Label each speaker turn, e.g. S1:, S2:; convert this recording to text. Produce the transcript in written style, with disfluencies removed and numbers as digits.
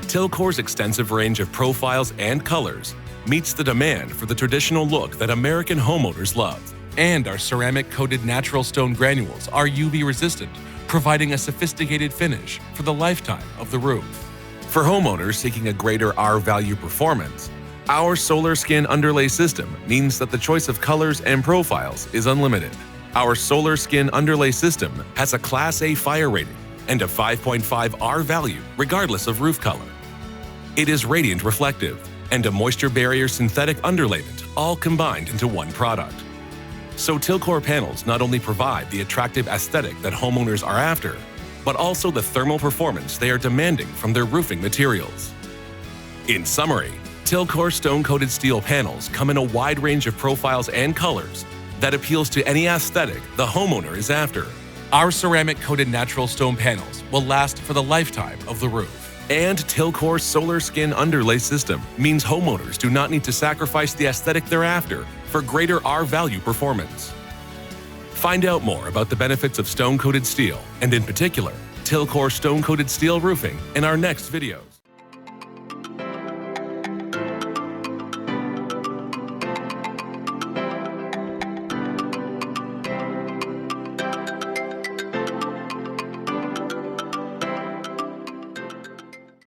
S1: Tilcor's extensive range of profiles and colors meets the demand for the traditional look that American homeowners love. And our ceramic-coated natural stone granules are UV resistant, providing a sophisticated finish for the lifetime of the roof. For homeowners seeking a greater R-value performance, our Solar Skin underlay system means that the choice of colors and profiles is unlimited. Our Solar Skin underlay system has a Class A fire rating and a 5.5 R value regardless of roof color. It is radiant reflective and a moisture barrier synthetic underlayment all combined into one product. So Tilcor panels not only provide the attractive aesthetic that homeowners are after, but also the thermal performance they are demanding from their roofing materials. In summary, Tilcor stone-coated steel panels come in a wide range of profiles and colors that appeals to any aesthetic the homeowner is after. Our ceramic-coated natural stone panels will last for the lifetime of the roof. And Tilcor's Solar Skin underlay system means homeowners do not need to sacrifice the aesthetic they're after for greater R-value performance. Find out more about the benefits of stone-coated steel, and in particular, Tilcor stone-coated steel roofing in our next video.